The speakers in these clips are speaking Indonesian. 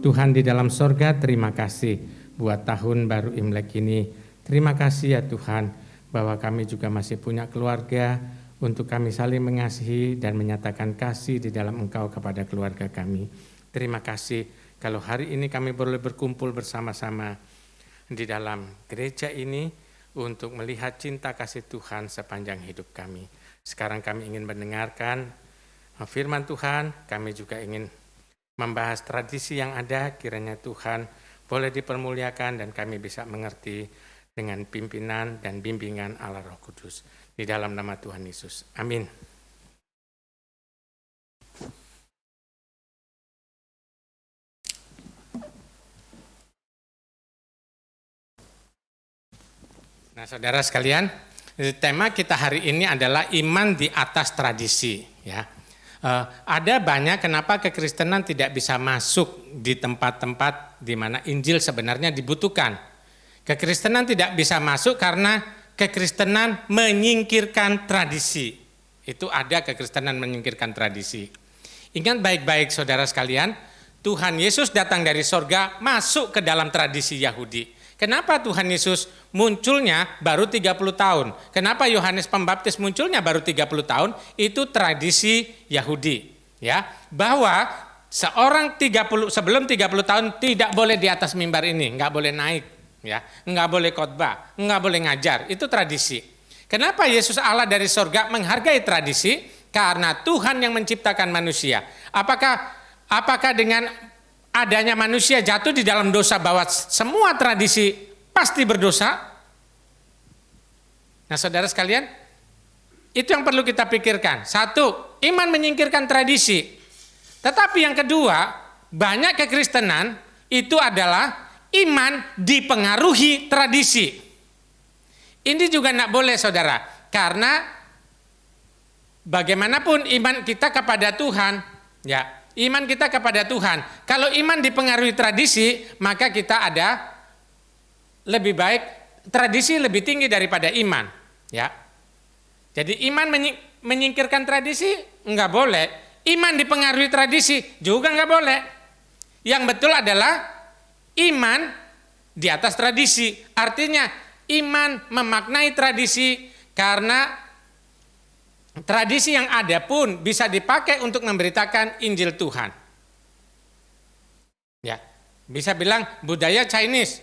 Tuhan di dalam sorga, terima kasih buat tahun baru Imlek ini. Terima kasih ya Tuhan bahwa kami juga masih punya keluarga untuk kami saling mengasihi dan menyatakan kasih di dalam Engkau kepada keluarga kami. Terima kasih kalau hari ini kami boleh berkumpul bersama-sama di dalam gereja ini untuk melihat cinta kasih Tuhan sepanjang hidup kami. Sekarang kami ingin mendengarkan firman Tuhan, kami juga ingin membahas tradisi yang ada, kiranya Tuhan boleh dipermuliakan dan kami bisa mengerti dengan pimpinan dan bimbingan Allah Roh Kudus. Di dalam nama Tuhan Yesus. Amin. Nah, saudara sekalian, tema kita hari ini adalah iman di atas tradisi. Ya, ada banyak kenapa kekristenan tidak bisa masuk di tempat-tempat di mana Injil sebenarnya dibutuhkan. Kekristenan tidak bisa masuk karena kekristenan menyingkirkan tradisi. Itu ada kekristenan menyingkirkan tradisi. Ingat baik-baik saudara sekalian, Tuhan Yesus datang dari sorga masuk ke dalam tradisi Yahudi. Kenapa Tuhan Yesus munculnya baru 30 tahun? Kenapa Yohanes Pembaptis munculnya baru 30 tahun? Itu tradisi Yahudi, ya. Bahwa seorang sebelum 30 tahun tidak boleh di atas mimbar ini, nggak boleh naik, ya, nggak boleh khotbah, nggak boleh ngajar. Itu tradisi. Kenapa Yesus Allah dari sorga menghargai tradisi? Karena Tuhan yang menciptakan manusia. Apakah dengan adanya manusia jatuh di dalam dosa bahwa semua tradisi pasti berdosa? Nah, saudara sekalian, itu yang perlu kita pikirkan. Satu, iman menyingkirkan tradisi. Tetapi yang kedua, banyak kekristenan itu adalah iman dipengaruhi tradisi. Ini juga tidak boleh, saudara, karena bagaimanapun iman kita kepada Tuhan, ya, iman kita kepada Tuhan. Kalau iman dipengaruhi tradisi, maka kita ada lebih baik, tradisi lebih tinggi daripada iman. Ya. Jadi iman menyingkirkan tradisi enggak boleh. Iman dipengaruhi tradisi juga enggak boleh. Yang betul adalah iman di atas tradisi. Artinya iman memaknai tradisi karena tradisi yang ada pun bisa dipakai untuk memberitakan Injil Tuhan. Ya, bisa bilang budaya Chinese.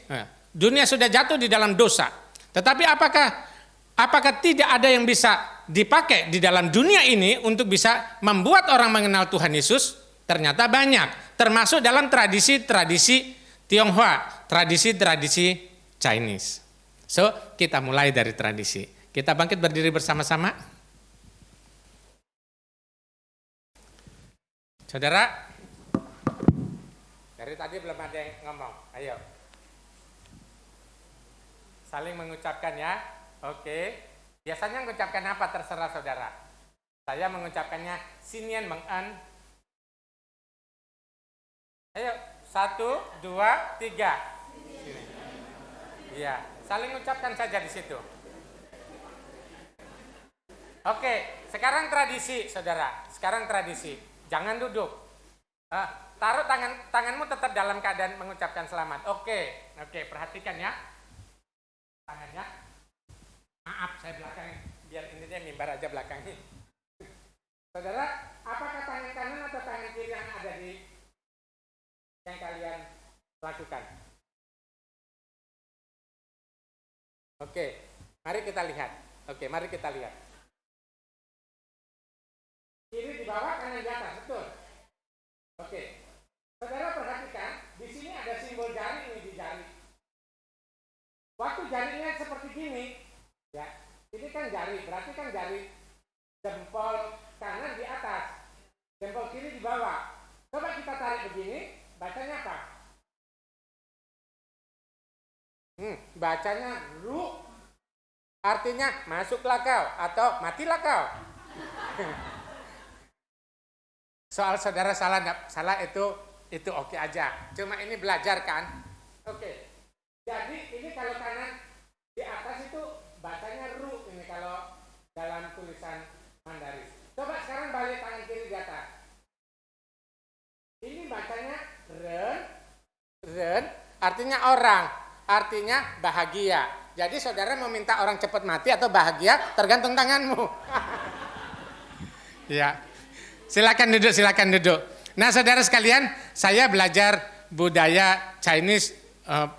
Dunia sudah jatuh di dalam dosa. Tetapi apakah tidak ada yang bisa dipakai di dalam dunia ini untuk bisa membuat orang mengenal Tuhan Yesus? Ternyata banyak, termasuk dalam tradisi-tradisi Tionghoa, tradisi-tradisi Chinese. So, kita mulai dari tradisi. Kita bangkit berdiri bersama-sama. Saudara, dari tadi belum ada yang ngomong, ayo. Saling mengucapkan ya, oke. Biasanya mengucapkan apa terserah saudara. Saya mengucapkannya Sinian Mengan. Ayo, 1, 2, 3. Iya, saling ucapkan saja di situ. Oke, sekarang tradisi saudara, sekarang tradisi. Jangan duduk. Taruh tanganmu tetap dalam keadaan mengucapkan selamat. Oke, perhatikan ya. Tangannya. Maaf, saya belakang. Biar ini dia mimbar aja belakangnya. Saudara, apakah tangan kanan atau tangan kiri yang ada di yang kalian lakukan? Oke, mari kita lihat. Mari kita lihat. Kiri di bawah, kanan di atas, betul. Oke, saudara perhatikan, di sini ada simbol jari ini di jari. Waktu jarinya seperti gini, ya, ini kan jari, berarti kan jari jempol kanan di atas, jempol kiri di bawah. Coba kita tarik begini, bacanya apa? Bacanya ru, artinya masuklah kau atau matilah kau. Soal saudara salah itu oke aja. Cuma ini belajar kan? Oke. Jadi ini kalau kanan di atas itu bacanya ru ini kalau dalam tulisan Mandarin. Coba sekarang balik tangan kiri di atas. Ini bacanya ren, artinya orang, artinya bahagia. Jadi saudara mau minta orang cepat mati atau bahagia tergantung tanganmu. Ya, silakan duduk. Nah saudara sekalian, saya belajar budaya Chinese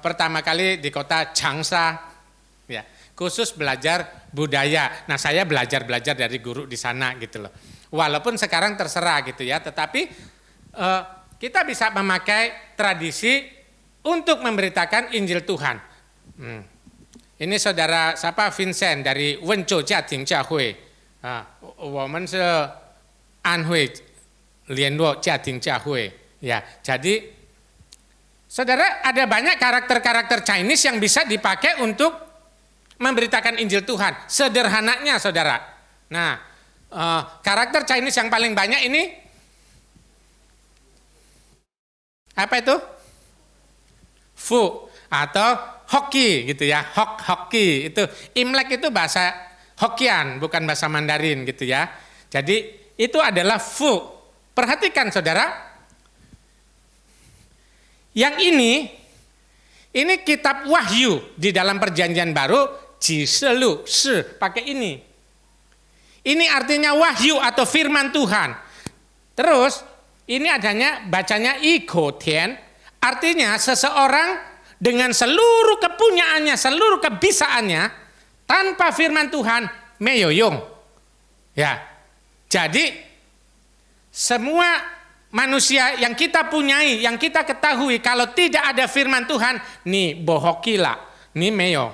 pertama kali di kota Changsha, ya, khusus belajar budaya. Nah saya belajar dari guru di sana gitu loh. Walaupun sekarang terserah gitu ya, tetapi kita bisa memakai tradisi untuk memberitakan Injil Tuhan. Ini saudara siapa Vincent dari Wenzhou Jiating Jiahui. Women se Anhui Lianluo Jiating Jiahui. Ya, jadi saudara ada banyak karakter-karakter Chinese yang bisa dipakai untuk memberitakan Injil Tuhan. Sederhananya saudara. Nah, karakter Chinese yang paling banyak ini apa itu? Fu atau Hoki gitu ya, Hoki itu Imlek itu bahasa Hokian bukan bahasa Mandarin gitu ya. Jadi itu adalah Fu. Perhatikan saudara, yang ini kitab Wahyu di dalam Perjanjian Baru, Jiselu, pakai ini. Ini artinya wahyu atau firman Tuhan. Terus ini adanya bacanya Ikotian, artinya seseorang dengan seluruh kepunyaannya, seluruh kebisaannya, tanpa firman Tuhan, meyoyong. Ya, jadi semua manusia yang kita punyai, yang kita ketahui, kalau tidak ada firman Tuhan, nih bohokila, nih meo,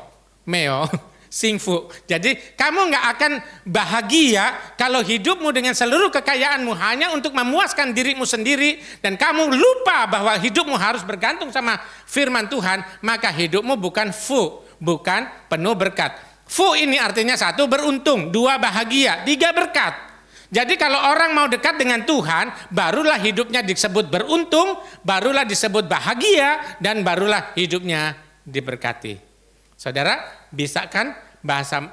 singfu. Jadi kamu nggak akan bahagia kalau hidupmu dengan seluruh kekayaanmu hanya untuk memuaskan dirimu sendiri dan kamu lupa bahwa hidupmu harus bergantung sama firman Tuhan, maka hidupmu bukan fu, bukan penuh berkat. Fu ini artinya 1 beruntung, 2 bahagia, 3 berkat. Jadi kalau orang mau dekat dengan Tuhan, barulah hidupnya disebut beruntung, barulah disebut bahagia, dan barulah hidupnya diberkati. Saudara, bisa kan bahasa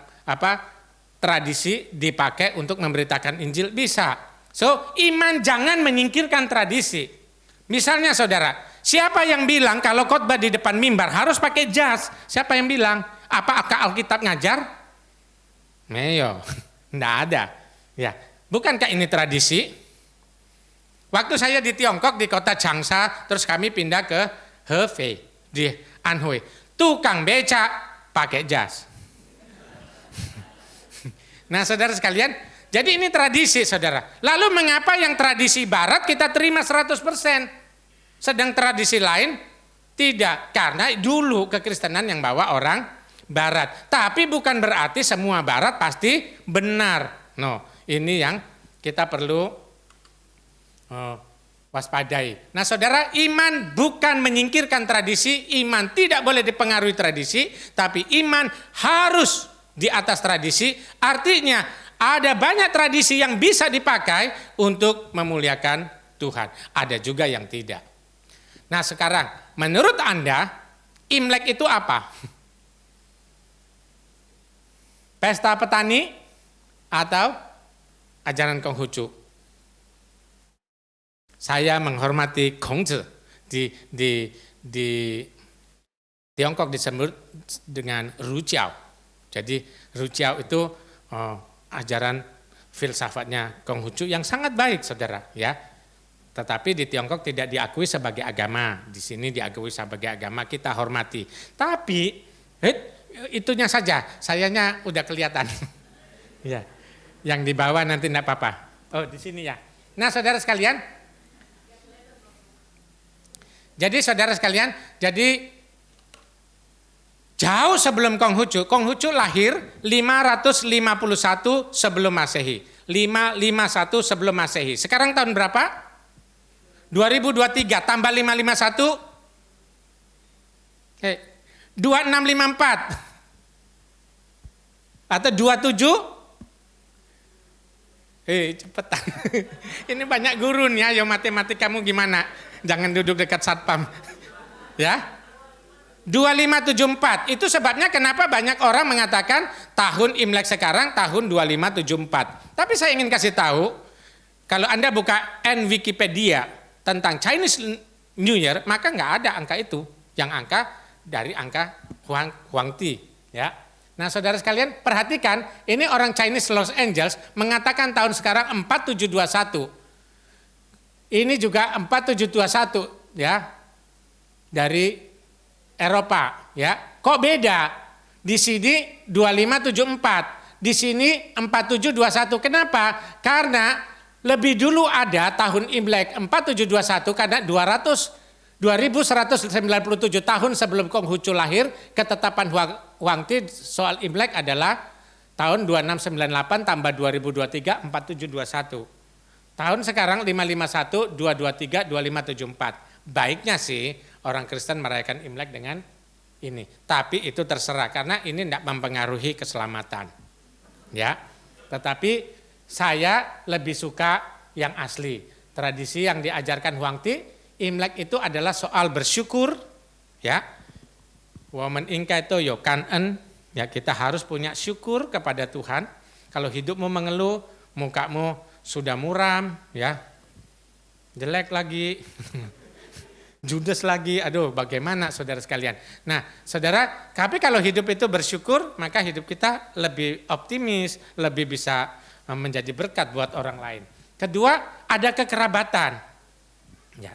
tradisi dipakai untuk memberitakan Injil? Bisa. So, iman jangan menyingkirkan tradisi. Misalnya saudara, siapa yang bilang kalau khotbah di depan mimbar harus pakai jas? Siapa yang bilang? Apakah Alkitab ngajar? Meyo, enggak ada. Ya, bukankah ini tradisi? Waktu saya di Tiongkok di kota Changsha, terus kami pindah ke Hefei di Anhui. Tukang beca pakai jas. Nah saudara sekalian, jadi ini tradisi saudara. Lalu mengapa yang tradisi barat kita terima 100%? Sedang tradisi lain tidak. Karena dulu kekristenan yang bawa orang barat. Tapi bukan berarti semua barat pasti benar. No, ini yang kita perlu waspadai. Nah saudara, iman bukan menyingkirkan tradisi, iman tidak boleh dipengaruhi tradisi, tapi iman harus di atas tradisi. Artinya ada banyak tradisi yang bisa dipakai untuk memuliakan Tuhan. Ada juga yang tidak. Nah sekarang, menurut Anda, Imlek itu apa? Pesta petani atau ajaran Konghucu? Saya menghormati Kongzi di Tiongkok disebut dengan Rujiao. Jadi Rujiao itu ajaran filsafatnya Konghucu yang sangat baik, saudara. Ya, tetapi di Tiongkok tidak diakui sebagai agama. Di sini diakui sebagai agama, kita hormati. Tapi itunya saja, sayanya udah kelihatan. Ya, yang di bawah nanti enggak apa-apa. Oh, di sini ya. Nah, saudara sekalian. Jadi saudara sekalian, jadi jauh sebelum Konghucu lahir 551 sebelum Masehi. 551 sebelum Masehi. Sekarang tahun berapa? 2023 tambah 551 2654 atau 27 cepetan. Ini banyak guru nih, ayo matematik kamu gimana? Jangan duduk dekat satpam. Ya. 2574. Itu sebabnya kenapa banyak orang mengatakan tahun Imlek sekarang tahun 2574. Tapi saya ingin kasih tahu, kalau Anda buka Wikipedia tentang Chinese New Year, maka nggak ada angka itu. yang angka dari angka Huangti, ya. Nah, saudara sekalian, perhatikan, ini orang Chinese Los Angeles mengatakan tahun sekarang 4721. Ini juga 4721, ya. Dari Eropa, ya. Kok beda? Di sini 2574, di sini 4721. Kenapa? Karena lebih dulu ada tahun Imlek 4721 karena 2197 tahun sebelum Konghucu lahir, ketetapan Huangti soal Imlek adalah tahun 2698 tambah 2023 4721. Tahun sekarang 551 223 2574. Baiknya sih orang Kristen merayakan Imlek dengan ini, tapi itu terserah karena ini tidak mempengaruhi keselamatan. Ya. Tetapi saya lebih suka yang asli. Tradisi yang diajarkan Huangti, Imlek itu adalah soal bersyukur, ya. Woman ingka itu yo kanen, ya kita harus punya syukur kepada Tuhan. Kalau hidupmu mengeluh, mukamu sudah muram, ya. Jelek lagi. Judes lagi, aduh bagaimana saudara sekalian. Nah saudara, tapi kalau hidup itu bersyukur, maka hidup kita lebih optimis, lebih bisa menjadi berkat buat orang lain. Kedua, ada kekerabatan. Ya.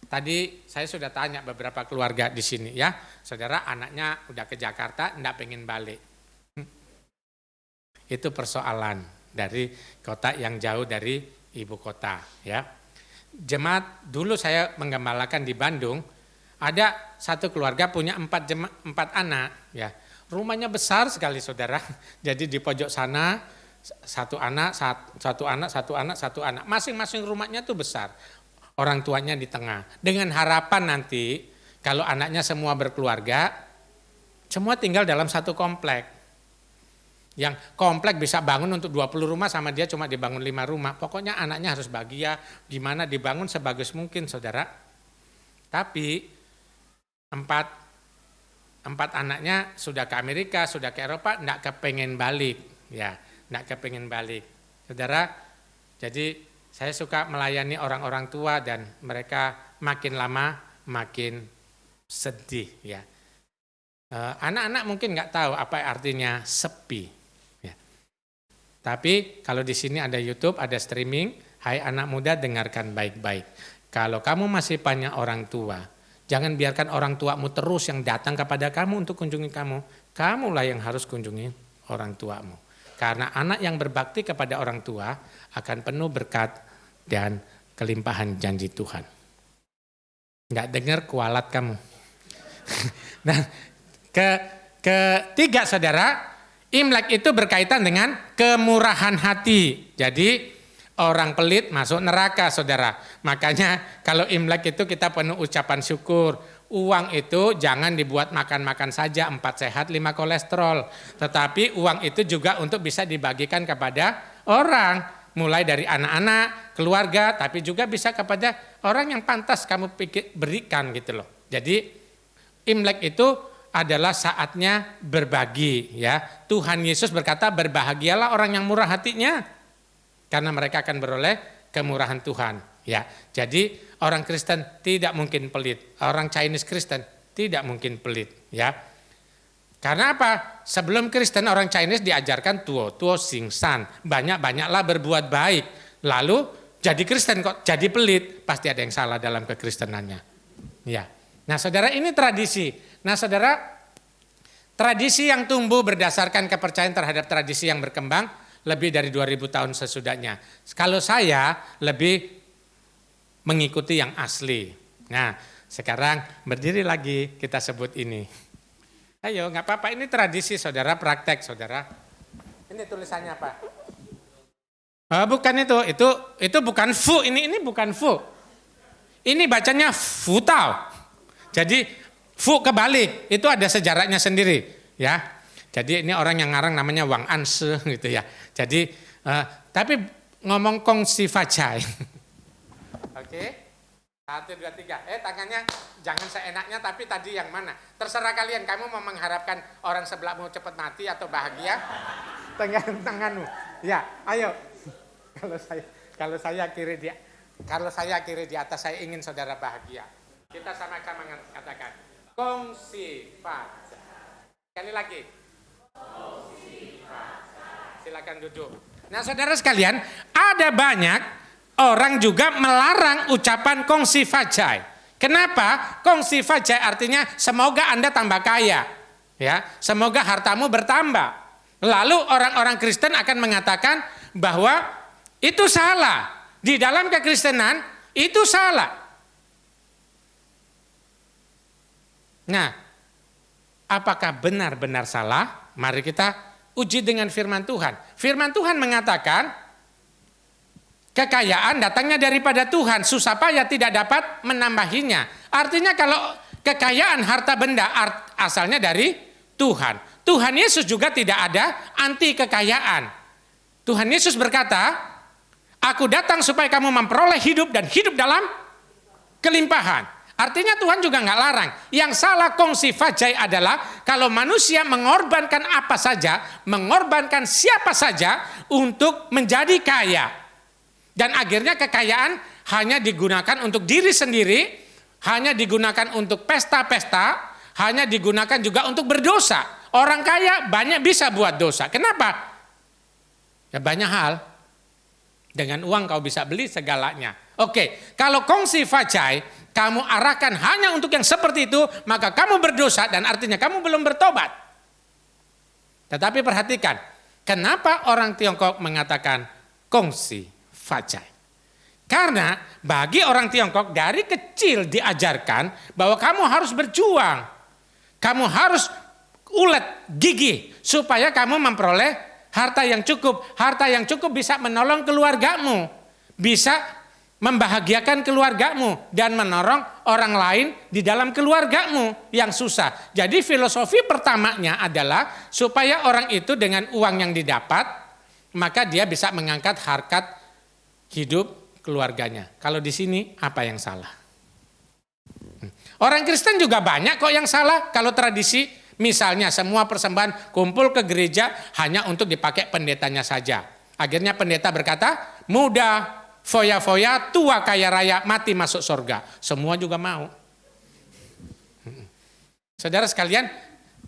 Tadi saya sudah tanya beberapa keluarga di sini, ya. Saudara anaknya udah ke Jakarta, enggak pengen balik. Itu persoalan dari kota yang jauh dari ibu kota, ya. Jemaat dulu saya menggembalakan di Bandung, ada satu keluarga punya 4 anak, ya. Rumahnya besar sekali saudara. Jadi di pojok sana satu anak. Masing-masing rumahnya tuh besar. Orang tuanya di tengah. Dengan harapan nanti kalau anaknya semua berkeluarga, semua tinggal dalam satu komplek. Yang komplek bisa bangun untuk 20 rumah sama dia cuma dibangun 5 rumah. Pokoknya anaknya harus bahagia, gimana dibangun sebagus mungkin saudara. Tapi 4 anaknya sudah ke Amerika, sudah ke Eropa, enggak kepengen balik. Ya, enggak kepengen balik. Saudara, jadi saya suka melayani orang-orang tua dan mereka makin lama makin sedih, ya. Anak-anak mungkin enggak tahu apa artinya sepi. Tapi kalau di sini ada YouTube, ada streaming, hai anak muda dengarkan baik-baik. Kalau kamu masih punya orang tua, jangan biarkan orang tuamu terus yang datang kepada kamu untuk kunjungi kamu. Kamulah yang harus kunjungi orang tuamu. Karena anak yang berbakti kepada orang tua akan penuh berkat dan kelimpahan janji Tuhan. Enggak dengar kualat kamu. Nah, ketiga saudara, Imlek itu berkaitan dengan kemurahan hati. Jadi orang pelit masuk neraka saudara. Makanya kalau Imlek itu kita penuh ucapan syukur. Uang itu jangan dibuat makan-makan saja, 4 sehat 5 kolesterol. Tetapi uang itu juga untuk bisa dibagikan kepada orang. Mulai dari anak-anak, keluarga, tapi juga bisa kepada orang yang pantas kamu berikan gitu loh. Jadi Imlek itu adalah saatnya berbagi, ya. Tuhan Yesus berkata berbahagialah orang yang murah hatinya karena mereka akan beroleh kemurahan Tuhan, ya. Jadi orang Kristen tidak mungkin pelit, orang Chinese Kristen tidak mungkin pelit, ya. Karena apa? Sebelum Kristen orang Chinese diajarkan tuo sing san, banyak-banyaklah berbuat baik. Lalu jadi Kristen kok jadi pelit, pasti ada yang salah dalam kekristenannya. Ya. Nah, saudara, ini tradisi. Nah, saudara, tradisi yang tumbuh berdasarkan kepercayaan terhadap tradisi yang berkembang lebih dari 2000 tahun sesudahnya. Kalau saya lebih mengikuti yang asli. Nah, sekarang berdiri lagi kita sebut ini. Ayo, nggak apa-apa, ini tradisi saudara, praktek saudara. Ini tulisannya apa? Bukan itu bukan fu, ini bukan fu. Ini bacanya futau. Jadi fu kebalik, itu ada sejarahnya sendiri, ya. Jadi ini orang yang ngarang namanya Wang Anse gitu ya. Jadi tapi ngomong kong si facai. Oke. 1, 2, 3. Tangannya jangan seenaknya, tapi tadi yang mana? Terserah kalian, kamu mau mengharapkan orang sebelahmu cepat mati atau bahagia? Tanganmu. Ya, ayo. Kalau saya kiri di atas, saya ingin saudara bahagia. Kita sama-sama katakan. Kongsi fajar. Sekali lagi. Kongsi fajar. Silakan duduk. Nah saudara sekalian, ada banyak orang juga melarang ucapan kongsi fajai. Kenapa? Kongsi fajai artinya semoga Anda tambah kaya. Ya, semoga hartamu bertambah. Lalu orang-orang Kristen akan mengatakan bahwa itu salah. Di dalam kekristenan itu salah. Nah, apakah benar-benar salah? Mari kita uji dengan firman Tuhan. Firman Tuhan mengatakan kekayaan datangnya daripada Tuhan, susah payah tidak dapat menambahinya. Artinya kalau kekayaan harta benda asalnya dari Tuhan. Tuhan Yesus juga tidak ada anti kekayaan. Tuhan Yesus berkata, aku datang supaya kamu memperoleh hidup dan hidup dalam kelimpahan. Artinya Tuhan juga nggak larang. Yang salah kongsi fajai adalah kalau manusia mengorbankan apa saja, mengorbankan siapa saja untuk menjadi kaya. Dan akhirnya kekayaan hanya digunakan untuk diri sendiri, hanya digunakan untuk pesta-pesta, hanya digunakan juga untuk berdosa. Orang kaya banyak bisa buat dosa. Kenapa? Ya banyak hal. Dengan uang kau bisa beli segalanya. Oke, kalau kongsi fajai, kamu arahkan hanya untuk yang seperti itu, maka kamu berdosa dan artinya kamu belum bertobat. Tetapi perhatikan, kenapa orang Tiongkok mengatakan kongsi fajai? Karena bagi orang Tiongkok dari kecil diajarkan bahwa kamu harus berjuang. Kamu harus ulet gigi supaya kamu memperoleh harta yang cukup. Harta yang cukup bisa menolong keluargamu, bisa membahagiakan keluargamu dan menolong orang lain di dalam keluargamu yang susah. Jadi filosofi pertamanya adalah supaya orang itu dengan uang yang didapat, maka dia bisa mengangkat harkat hidup keluarganya. Kalau di sini apa yang salah? Orang Kristen juga banyak kok yang salah kalau tradisi. Misalnya semua persembahan kumpul ke gereja hanya untuk dipakai pendetanya saja. Akhirnya pendeta berkata, muda, foya-foya, tua kaya raya, mati masuk surga. Semua juga mau. Saudara sekalian,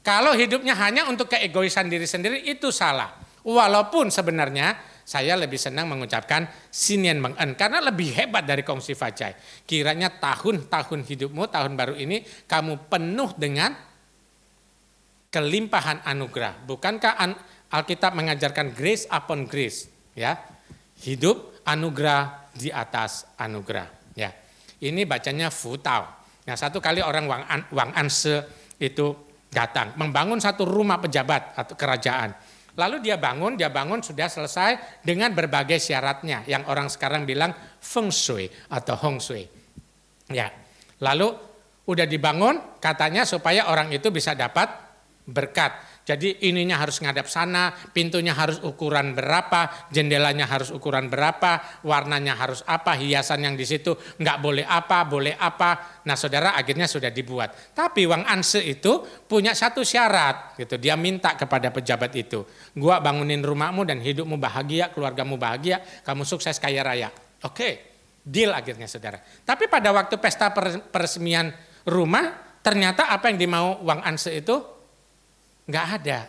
kalau hidupnya hanya untuk keegoisan diri sendiri itu salah. Walaupun sebenarnya saya lebih senang mengucapkan Sinien Meng En karena lebih hebat dari kongsi fajai. Kiranya tahun-tahun hidupmu, tahun baru ini kamu penuh dengan kelimpahan anugerah. Bukankah Alkitab mengajarkan grace upon grace, ya? Hidup anugerah di atas anugerah, ya. Ini bacanya Futau. Nah, satu kali orang Wang Anse itu datang membangun satu rumah pejabat atau kerajaan. Lalu dia bangun sudah selesai dengan berbagai syaratnya yang orang sekarang bilang feng shui atau hong shui. Ya. Lalu udah dibangun katanya supaya orang itu bisa dapat berkat. Jadi ininya harus ngadap sana, pintunya harus ukuran berapa, jendelanya harus ukuran berapa, warnanya harus apa, hiasan yang di situ nggak boleh apa, boleh apa. Nah saudara akhirnya sudah dibuat. Tapi Wang Anse itu punya satu syarat, gitu. Dia minta kepada pejabat itu, gua bangunin rumahmu dan hidupmu bahagia, keluargamu bahagia, kamu sukses kaya raya. Oke, deal akhirnya saudara. Tapi pada waktu pesta peresmian rumah, ternyata apa yang dimau Wang Anse itu nggak ada.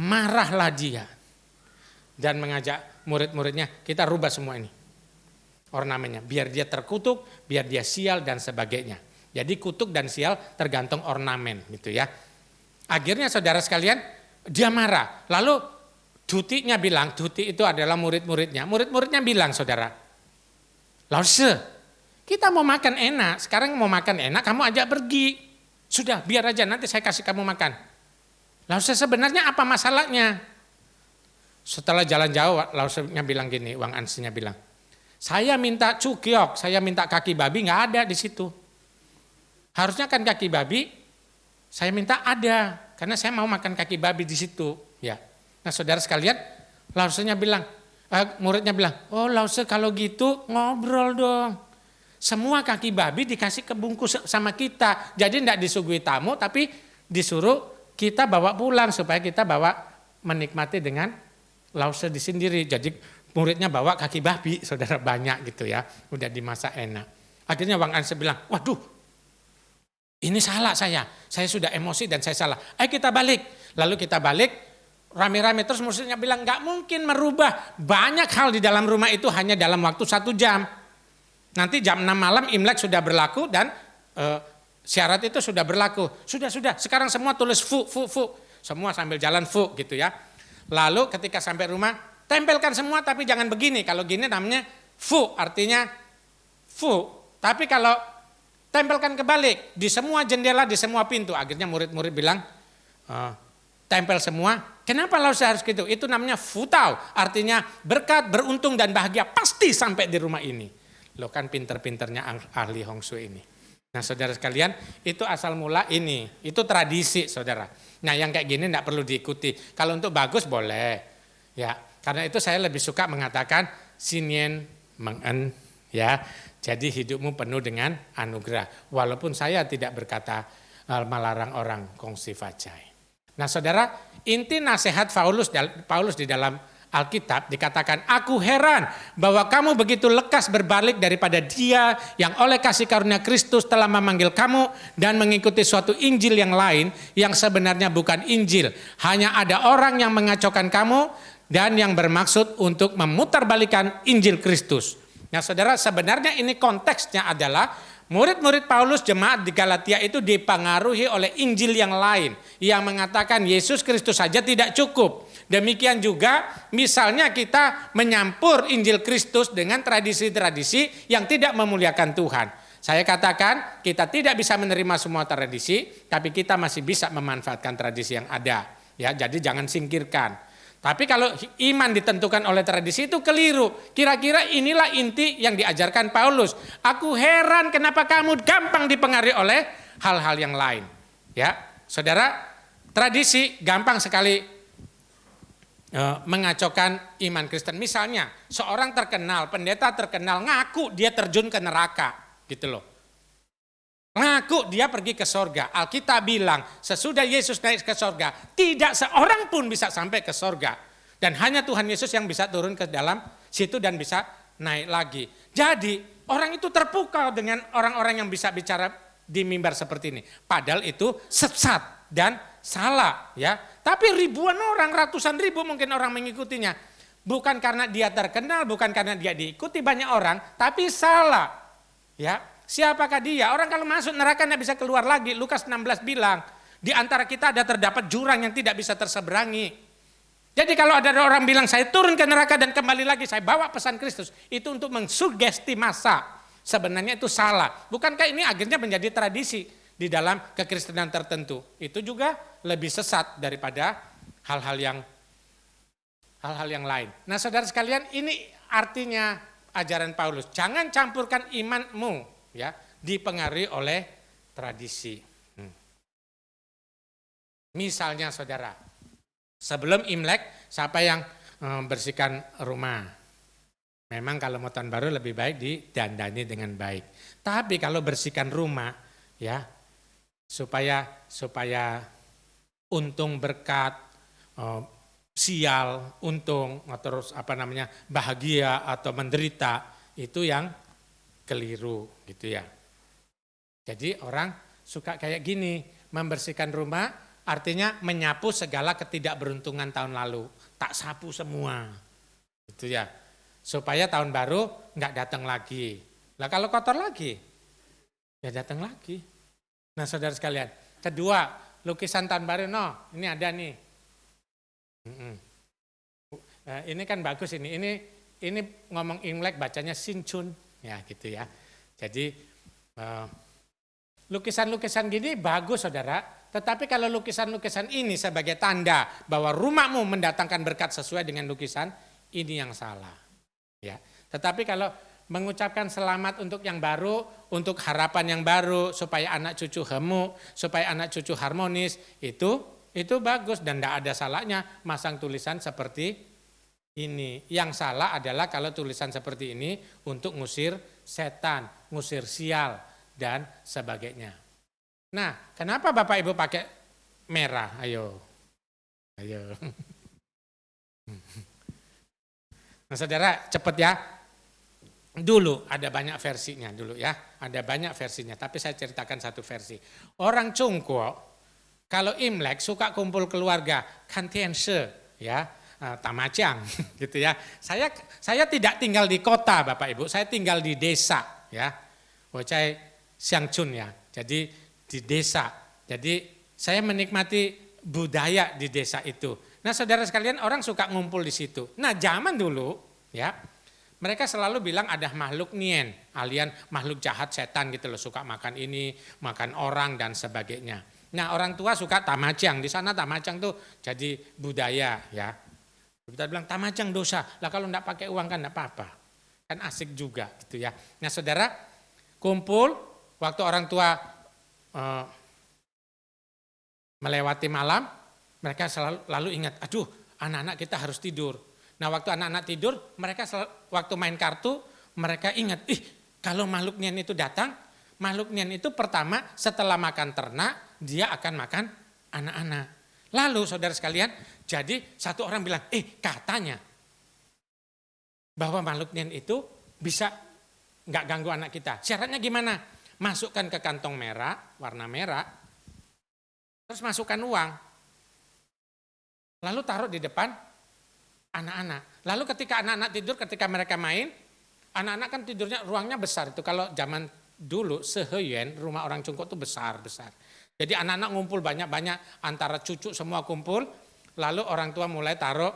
Marahlah dia dan mengajak murid-muridnya, kita rubah semua ini ornamennya biar dia terkutuk, biar dia sial dan sebagainya. Jadi kutuk dan sial tergantung ornamen gitu ya. Akhirnya saudara sekalian dia marah. Lalu Duti-nya bilang, Duti itu adalah murid-muridnya. Murid-muridnya bilang saudara, Lao Tse, kita mau makan enak, sekarang mau makan enak kamu ajak pergi. Sudah biar aja nanti saya kasih kamu makan. Lalu sebenarnya apa masalahnya? Setelah jalan jauh, lalu bilang gini, Wang Anse-nya bilang, saya minta cukyok, saya minta kaki babi, nggak ada di situ. Harusnya kan kaki babi, saya minta ada, karena saya mau makan kaki babi di situ. Ya. Nah saudara sekalian, lalu bilang, muridnya bilang, oh lalu kalau gitu ngobrol dong. Semua kaki babi dikasih kebungkus sama kita. Jadi tidak disuguhi tamu tapi disuruh kita bawa pulang supaya kita bawa menikmati dengan lause di sendiri. Jadi muridnya bawa kaki babi, saudara banyak gitu ya. Udah dimasak enak. Akhirnya Bang Anse bilang, waduh ini salah saya sudah emosi dan saya salah. Ayo kita balik. Lalu kita balik, rame-rame terus muridnya bilang nggak mungkin merubah banyak hal di dalam rumah itu hanya dalam waktu 1 jam. Nanti jam 6 malam Imlek sudah berlaku dan syarat itu sudah berlaku. Sudah, sekarang semua tulis fu. Semua sambil jalan fu gitu ya. Lalu ketika sampai rumah, tempelkan semua tapi jangan begini. Kalau gini namanya fu, artinya fu. Tapi kalau tempelkan kebalik di semua jendela, di semua pintu. Akhirnya murid-murid bilang, tempel semua. Kenapa harus gitu? Itu namanya futau. Artinya berkat, beruntung dan bahagia pasti sampai di rumah ini. Loh kan pinter-pinternya ahli Hong Shui ini. Nah saudara sekalian, itu asal mula ini. Itu tradisi saudara. Nah yang kayak gini tidak perlu diikuti. Kalau untuk bagus boleh. Ya, karena itu saya lebih suka mengatakan sinyen mengen ya. Jadi hidupmu penuh dengan anugerah. Walaupun saya tidak berkata melarang orang kongsi fajai. Nah saudara, inti nasihat Paulus di dalam Alkitab dikatakan, aku heran bahwa kamu begitu lekas berbalik daripada Dia yang oleh kasih karunia Kristus telah memanggil kamu dan mengikuti suatu Injil yang lain yang sebenarnya bukan Injil. Hanya ada orang yang mengacaukan kamu dan yang bermaksud untuk memutarbalikan Injil Kristus. Nah saudara, sebenarnya ini konteksnya adalah murid-murid Paulus jemaat di Galatia itu dipengaruhi oleh Injil yang lain yang mengatakan Yesus Kristus saja tidak cukup. Demikian juga misalnya kita menyampur Injil Kristus dengan tradisi-tradisi yang tidak memuliakan Tuhan. Saya katakan kita tidak bisa menerima semua tradisi, tapi kita masih bisa memanfaatkan tradisi yang ada. Ya, jadi jangan singkirkan. Tapi kalau iman ditentukan oleh tradisi itu keliru. Kira-kira inilah inti yang diajarkan Paulus. Aku heran kenapa kamu gampang dipengaruhi oleh hal-hal yang lain. Ya, saudara, tradisi gampang sekali mengacaukan iman Kristen. Misalnya, seorang terkenal, pendeta terkenal ngaku dia terjun ke neraka, gitu loh. Ngaku dia pergi ke sorga. Alkitab bilang sesudah Yesus naik ke sorga, tidak seorang pun bisa sampai ke sorga. Dan hanya Tuhan Yesus yang bisa turun ke dalam situ dan bisa naik lagi. Jadi orang itu terpukau dengan orang-orang yang bisa bicara di mimbar seperti ini. Padahal itu sesat dan salah ya. Tapi ribuan orang, ratusan ribu mungkin orang mengikutinya. Bukan karena dia terkenal, bukan karena dia diikuti banyak orang, tapi salah ya. Siapakah dia? Orang kalau masuk neraka tidak bisa keluar lagi. Lukas 16 bilang, di antara kita ada terdapat jurang yang tidak bisa terseberangi. Jadi kalau ada orang bilang saya turun ke neraka dan kembali lagi, saya bawa pesan Kristus, itu untuk mensugesti massa. Sebenarnya itu salah. Bukankah ini akhirnya menjadi tradisi di dalam kekristenan tertentu? Itu juga lebih sesat daripada hal-hal yang lain. Nah saudara sekalian, ini artinya ajaran Paulus. Jangan campurkan imanmu ya dipengaruhi oleh tradisi. Misalnya saudara, sebelum Imlek siapa yang bersihkan rumah? Memang kalau mau tahun baru lebih baik didandani dengan baik. Tapi kalau bersihkan rumah ya supaya untung berkat, sial, untung, terus bahagia atau menderita, itu yang keliru gitu ya. Jadi orang suka kayak gini, membersihkan rumah artinya menyapu segala ketidakberuntungan tahun lalu, tak sapu semua gitu ya, supaya tahun baru nggak datang lagi. Lah kalau kotor lagi ya datang lagi. Nah saudara sekalian, kedua lukisan tahun baru, ini ada nih. Ini kan bagus ini ngomong Imlek bacanya Sinchun. Ya gitu ya. Jadi lukisan-lukisan gini bagus saudara. Tetapi kalau lukisan-lukisan ini sebagai tanda bahwa rumahmu mendatangkan berkat sesuai dengan lukisan, ini yang salah. Ya. Tetapi kalau mengucapkan selamat untuk yang baru, untuk harapan yang baru, supaya anak cucu gemuk, supaya anak cucu harmonis, itu bagus dan tidak ada salahnya masang tulisan seperti ini. Yang salah adalah kalau tulisan seperti ini untuk ngusir setan, ngusir sial, dan sebagainya. Nah, kenapa Bapak Ibu pakai merah? Ayo. Nah saudara, cepat ya. Dulu ada banyak versinya dulu ya. ada banyak versinya, tapi saya ceritakan satu versi. Orang Cungko kalau Imlek suka kumpul keluarga, kantiense, ya, tamacang, gitu ya. Saya tidak tinggal di kota, Bapak Ibu, saya tinggal di desa, ya. Wocai Siangchun ya. Jadi di desa. Jadi saya menikmati budaya di desa itu. Nah, saudara sekalian, orang suka ngumpul di situ. Nah, zaman dulu, ya. Mereka selalu bilang ada makhluk nien, alian makhluk jahat setan gitu loh, suka makan ini, makan orang dan sebagainya. Nah, orang tua suka tamacang, di sana tamacang tuh jadi budaya ya. Kita bilang tamacang dosa, lah kalau enggak pakai uang kan enggak apa-apa. Kan asik juga gitu ya. Nah, saudara, kumpul waktu orang tua melewati malam, mereka selalu lalu ingat, aduh anak-anak kita harus tidur. Nah, waktu anak-anak tidur, mereka waktu main kartu, mereka ingat, kalau makhluk nian itu datang, makhluk nian itu pertama setelah makan ternak, dia akan makan anak-anak. Lalu saudara sekalian, jadi satu orang bilang, katanya bahwa makhluk nian itu bisa nggak ganggu anak kita. Syaratnya gimana? Masukkan ke kantong merah, warna merah, terus masukkan uang. Lalu taruh di depan anak-anak. Lalu ketika anak-anak tidur, ketika mereka main, anak-anak kan tidurnya ruangnya besar itu. Kalau zaman dulu Sehuen, rumah orang Cungko itu besar-besar. Jadi anak-anak ngumpul banyak-banyak, antara cucu semua kumpul, lalu orang tua mulai taruh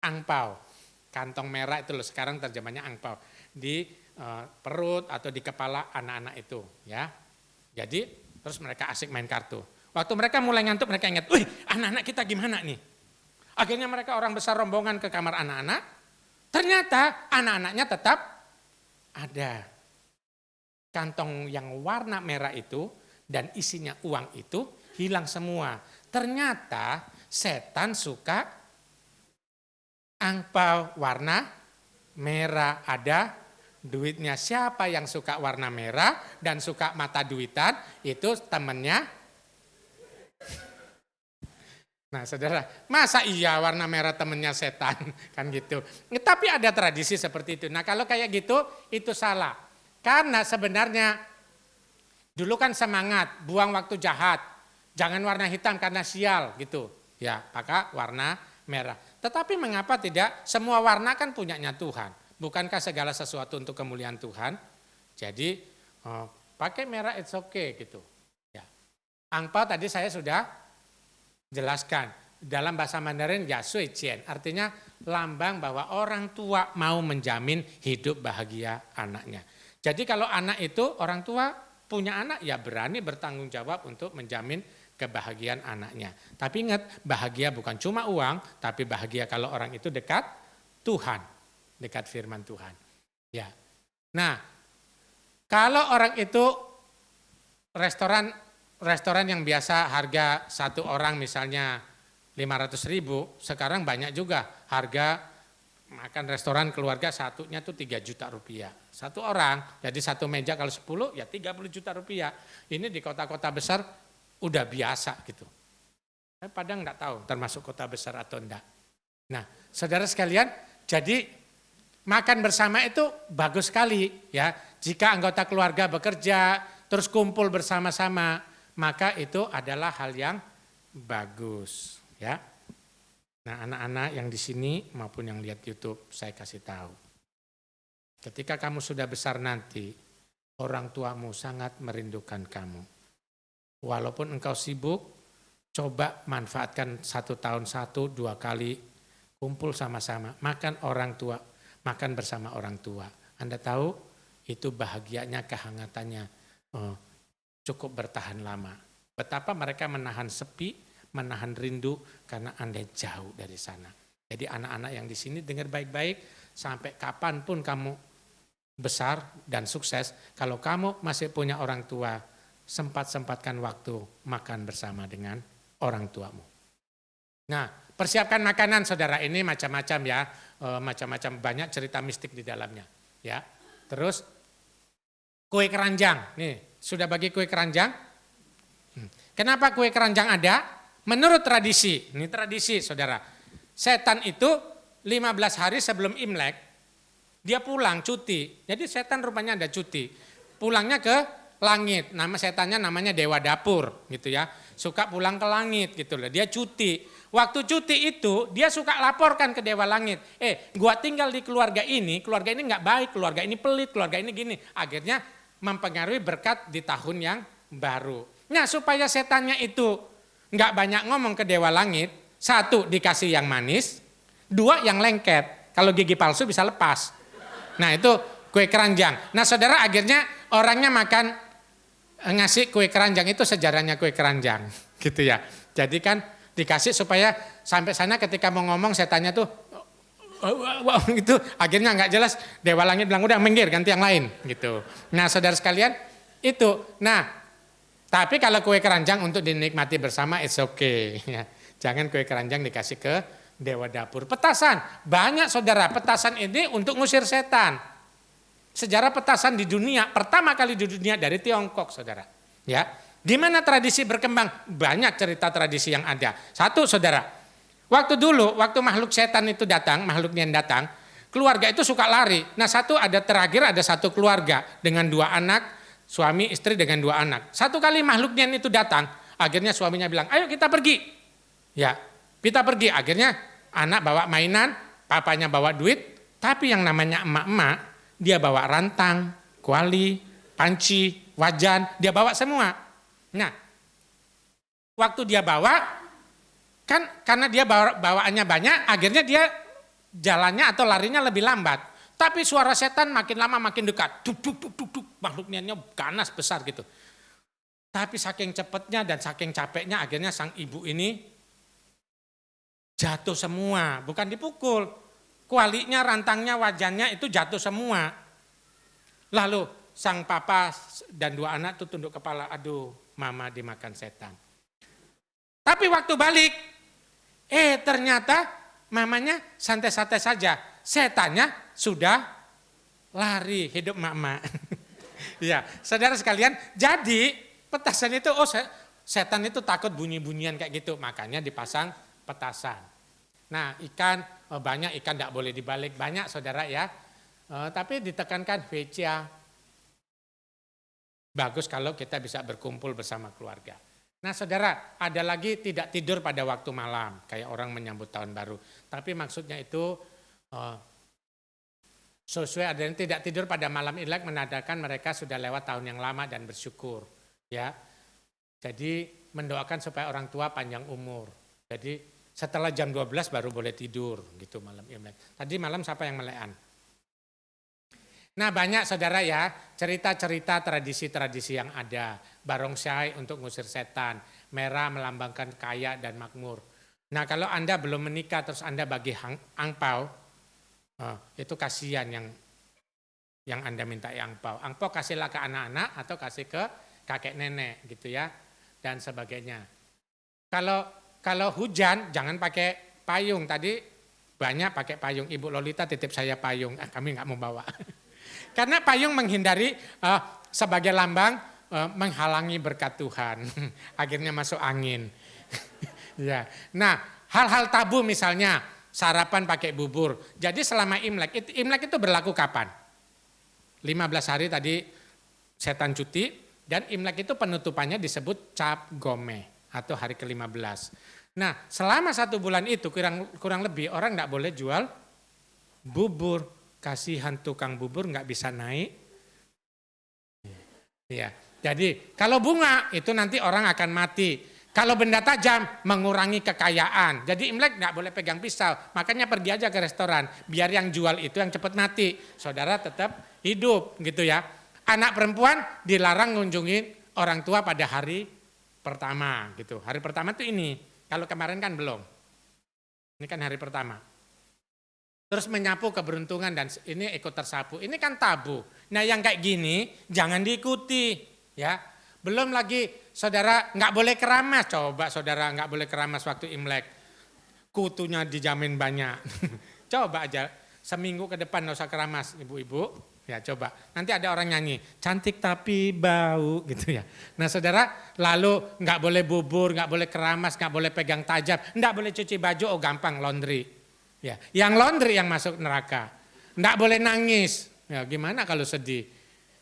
angpau, kantong merah itu loh, sekarang terjemahnya angpau, di perut atau di kepala anak-anak itu, ya. Jadi terus mereka asik main kartu. Waktu mereka mulai ngantuk, mereka ingat, anak-anak kita gimana nih? Akhirnya mereka orang besar rombongan ke kamar anak-anak, ternyata anak-anaknya tetap ada. Kantong yang warna merah itu dan isinya uang itu hilang semua. Ternyata setan suka angpau warna merah, ada duitnya. Siapa yang suka warna merah dan suka mata duitan, itu temannya. Nah, saudara, masa iya warna merah temennya setan, kan gitu. Tapi ada tradisi seperti itu. Nah, kalau kayak gitu, itu salah. Karena sebenarnya dulu kan semangat, buang waktu jahat. Jangan warna hitam karena sial gitu. Ya, pakai warna merah. Tetapi mengapa tidak? Semua warna kan punyanya Tuhan. Bukankah segala sesuatu untuk kemuliaan Tuhan? Jadi pakai merah it's okay gitu. Ya. Angpau tadi saya sudah jelaskan, dalam bahasa Mandarin ya sui jian, artinya lambang bahwa orang tua mau menjamin hidup bahagia anaknya. Jadi kalau anak itu, orang tua punya anak ya berani bertanggung jawab untuk menjamin kebahagiaan anaknya. Tapi ingat, bahagia bukan cuma uang, tapi bahagia kalau orang itu dekat Tuhan, dekat firman Tuhan. Ya. Nah, kalau orang itu restoran yang biasa harga satu orang misalnya 500.000, sekarang banyak juga harga makan restoran keluarga satunya tuh 3 juta rupiah. Satu orang, jadi satu meja kalau 10 ya 30 juta rupiah. Ini di kota-kota besar udah biasa gitu. Padang enggak tahu termasuk kota besar atau enggak. Nah, saudara sekalian, jadi makan bersama itu bagus sekali ya. Jika anggota keluarga bekerja, terus kumpul bersama-sama, maka itu adalah hal yang bagus, ya. Nah, anak-anak yang di sini maupun yang lihat YouTube, saya kasih tahu. Ketika kamu sudah besar nanti, orang tuamu sangat merindukan kamu. Walaupun engkau sibuk, coba manfaatkan 1 tahun 1-2 kali kumpul sama-sama, makan orang tua, makan bersama orang tua. Anda tahu itu bahagianya, kehangatannya cukup bertahan lama. Betapa mereka menahan sepi, menahan rindu karena Anda jauh dari sana. Jadi anak-anak yang di sini dengar baik-baik, sampai kapanpun kamu besar dan sukses, kalau kamu masih punya orang tua, sempat-sempatkan waktu makan bersama dengan orang tuamu. Nah, persiapkan makanan saudara, ini macam-macam ya, macam-macam banyak cerita mistik di dalamnya. Ya, terus kue keranjang, nih sudah bagi kue keranjang. Kenapa kue keranjang ada? Menurut tradisi, ini tradisi saudara, setan itu 15 hari sebelum Imlek, dia pulang cuti. Jadi setan rupanya ada cuti. pulangnya ke langit. Nama setannya namanya Dewa Dapur gitu ya. Suka pulang ke langit gitu loh. Dia cuti. Waktu cuti itu dia suka laporkan ke Dewa Langit. Gua tinggal di keluarga ini nggak baik, keluarga ini pelit, keluarga ini gini. Akhirnya mempengaruhi berkat di tahun yang baru. Nah supaya setannya itu nggak banyak ngomong ke Dewa Langit. Satu, dikasih yang manis. Dua, yang lengket. Kalau gigi palsu bisa lepas. Nah itu kue keranjang. Nah saudara akhirnya orangnya makan ngasih kue keranjang itu sejarahnya kue keranjang gitu ya. Jadi kan dikasih supaya sampai sana ketika mau ngomong setannya tuh gitu akhirnya nggak jelas. Dewa Langit bilang udah minggir ganti yang lain gitu. Nah saudara sekalian itu. Nah tapi kalau kue keranjang untuk dinikmati bersama it's okay ya. Jangan kue keranjang dikasih ke Dewa Dapur. Petasan banyak saudara. Petasan ini untuk ngusir setan. Sejarah petasan di dunia pertama kali di dunia dari Tiongkok saudara. Ya, gimana tradisi berkembang? Banyak cerita tradisi yang ada. Satu saudara, waktu dulu waktu makhluk setan itu datang, makhluk yang datang, keluarga itu suka lari. Nah satu ada terakhir ada satu keluarga dengan 2 anak, suami istri dengan 2 anak. Satu kali makhluk yang itu datang, akhirnya suaminya bilang, ayo kita pergi. Ya, kita pergi. Akhirnya anak bawa mainan, papanya bawa duit, tapi yang namanya emak-emak dia bawa rantang, kuali, panci, wajan, dia bawa semua. Nah, waktu dia bawa, kan karena dia bawaannya banyak, akhirnya dia jalannya atau larinya lebih lambat. Tapi suara setan makin lama makin dekat. Duk, duk, duk, duk, duk. Makhluknya ganas besar gitu. Tapi saking cepatnya dan saking capeknya akhirnya sang ibu ini jatuh semua, bukan dipukul. Kualinya, rantangnya, wajannya itu jatuh semua. Lalu sang papa dan 2 anak itu tunduk kepala, aduh mama dimakan setan. Tapi waktu balik, ternyata mamanya santai-santai saja. Setannya sudah lari, hidup mama. Ya, saudara sekalian, jadi petasan itu, setan itu takut bunyi-bunyian kayak gitu, makanya dipasang petasan. Nah ikan, banyak ikan tidak boleh dibalik, banyak saudara ya. Tapi ditekankan veja. Bagus kalau kita bisa berkumpul bersama keluarga. Nah saudara, ada lagi tidak tidur pada waktu malam, kayak orang menyambut tahun baru. Tapi maksudnya itu sesuai ada yang tidak tidur pada malam Imlek menandakan mereka sudah lewat tahun yang lama dan bersyukur. Ya, jadi mendoakan supaya orang tua panjang umur. Jadi setelah jam 12 baru boleh tidur gitu malam Imlek. Tadi malam siapa yang melekan? Nah banyak saudara ya cerita-cerita tradisi-tradisi yang ada. Barongsai untuk ngusir setan, merah melambangkan kaya dan makmur. Nah kalau Anda belum menikah terus Anda bagi angpau, itu kasihan yang Anda minta angpau. Angpau kasihlah ke anak-anak atau kasih ke kakek nenek gitu ya dan sebagainya. Kalau hujan jangan pakai payung. Tadi banyak pakai payung. Ibu Lolita titip saya payung. Kami nggak mau bawa. Karena payung menghindari sebagai lambang menghalangi berkat Tuhan. Akhirnya masuk angin. Ya. Nah hal-hal tabu misalnya sarapan pakai bubur. Jadi selama Imlek itu berlaku kapan? 15 hari tadi setan cuti. Dan Imlek itu penutupannya disebut Cap Gome. Atau hari ke-15. Nah selama 1 bulan itu kurang lebih orang nggak boleh jual bubur. Kasihan tukang bubur nggak bisa naik. Ya, jadi kalau bunga itu nanti orang akan mati. Kalau benda tajam mengurangi kekayaan. Jadi Imlek nggak boleh pegang pisau. Makanya pergi aja ke restoran. Biar yang jual itu yang cepat mati. Saudara tetap hidup gitu ya. Anak perempuan dilarang ngunjungin orang tua pada hari pertama gitu. Hari pertama itu ini. Kalau kemarin kan belum. Ini kan hari pertama. Terus menyapu keberuntungan dan ini ikut tersapu. Ini kan tabu. Nah yang kayak gini jangan diikuti. Ya. Belum lagi saudara nggak boleh keramas. Coba saudara nggak boleh keramas waktu Imlek. Kutunya dijamin banyak. Coba aja seminggu ke depan nggak usah keramas ibu-ibu. Ya coba, nanti ada orang nyanyi, cantik tapi bau gitu ya. Nah saudara, lalu nggak boleh bubur, nggak boleh keramas, nggak boleh pegang tajam, nggak boleh cuci baju, gampang laundry. Ya, yang laundry yang masuk neraka. Nggak boleh nangis, ya gimana kalau sedih?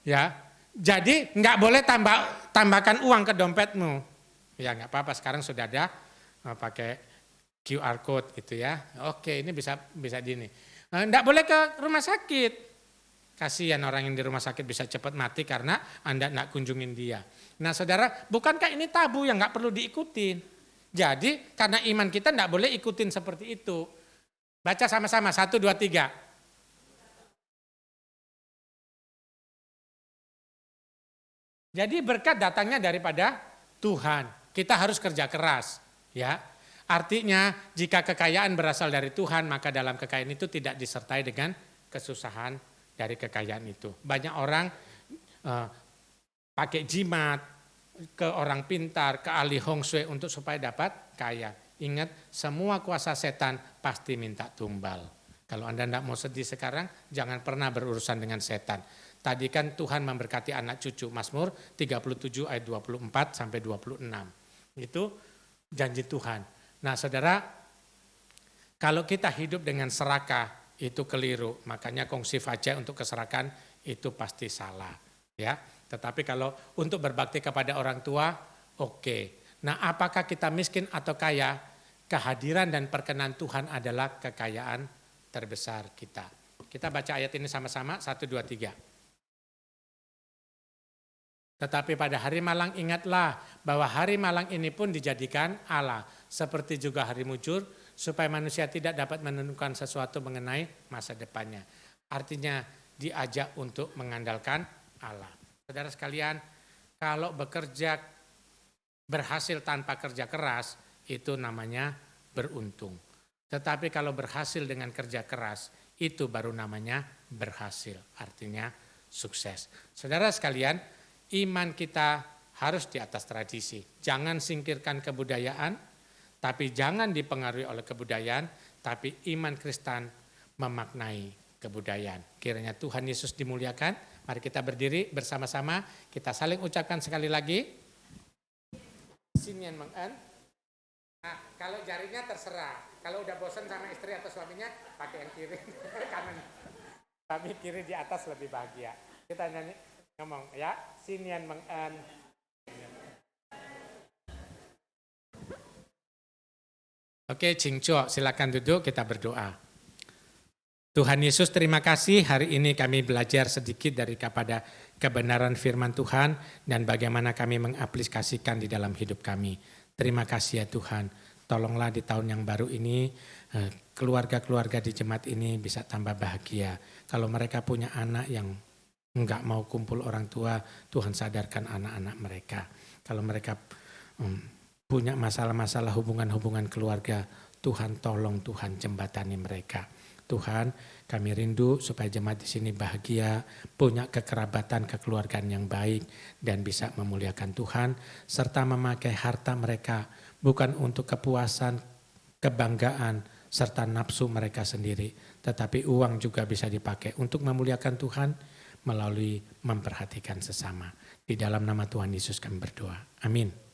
Ya, Jadi nggak boleh tambahkan uang ke dompetmu. Ya nggak apa-apa, sekarang sudah ada pakai QR code gitu ya. Oke, ini bisa gini. Nggak boleh ke rumah sakit. Kasihan orang yang di rumah sakit bisa cepat mati karena Anda nggak kunjungin dia. Nah saudara, bukankah ini tabu yang nggak perlu diikutin? Jadi karena iman kita nggak boleh ikutin seperti itu. Baca sama-sama, 1, 2, 3. Jadi berkat datangnya daripada Tuhan. Kita harus kerja keras, ya. Artinya jika kekayaan berasal dari Tuhan, maka dalam kekayaan itu tidak disertai dengan kesusahan dari kekayaan itu. Banyak orang pakai jimat ke orang pintar, ke ahli hong shui untuk supaya dapat kaya. Ingat, semua kuasa setan pasti minta tumbal. Kalau Anda tidak mau sedih sekarang, jangan pernah berurusan dengan setan. Tadi kan Tuhan memberkati anak cucu, Mazmur 37 ayat 24 sampai 26. Itu janji Tuhan. Nah saudara, kalau kita hidup dengan serakah itu keliru. Makanya kongsi fajar untuk keserakahan itu pasti salah. Ya. Tetapi kalau untuk berbakti kepada orang tua, oke. Nah apakah kita miskin atau kaya? Kehadiran dan perkenan Tuhan adalah kekayaan terbesar kita. Kita baca ayat ini sama-sama, 1, 2, 3. Tetapi pada hari malang ingatlah bahwa hari malang ini pun dijadikan Allah. Seperti juga hari mujur supaya manusia tidak dapat menentukan sesuatu mengenai masa depannya. Artinya diajak untuk mengandalkan Allah. Saudara sekalian, kalau bekerja berhasil tanpa kerja keras itu namanya beruntung. Tetapi kalau berhasil dengan kerja keras itu baru namanya berhasil. Artinya sukses. Saudara sekalian, iman kita harus di atas tradisi. Jangan singkirkan kebudayaan, tapi jangan dipengaruhi oleh kebudayaan, tapi iman Kristen memaknai kebudayaan. Kiranya Tuhan Yesus dimuliakan. Mari kita berdiri bersama-sama, kita saling ucapkan sekali lagi. Sinian mengen. Nah, kalau jarinya terserah. Kalau udah bosan sama istri atau suaminya, pakai yang kiri, kanan. Tapi kiri di atas lebih bahagia. Kita nyanyi. Ngomong ya, sinian mengen. Oke, Cingco, silakan duduk, kita berdoa. Tuhan Yesus, terima kasih hari ini kami belajar sedikit kepada kebenaran firman Tuhan dan bagaimana kami mengaplikasikan di dalam hidup kami. Terima kasih ya Tuhan. Tolonglah di tahun yang baru ini keluarga-keluarga di jemaat ini bisa tambah bahagia. Kalau mereka punya anak yang enggak mau kumpul orang tua, Tuhan sadarkan anak-anak mereka. Kalau mereka punya masalah-masalah hubungan-hubungan keluarga, Tuhan tolong, Tuhan jembatani mereka. Tuhan, kami rindu supaya jemaat di sini bahagia, punya kekerabatan, kekeluargaan yang baik, dan bisa memuliakan Tuhan, serta memakai harta mereka bukan untuk kepuasan, kebanggaan, serta nafsu mereka sendiri, tetapi uang juga bisa dipakai untuk memuliakan Tuhan, melalui memperhatikan sesama. Di dalam nama Tuhan Yesus kami berdoa. Amin.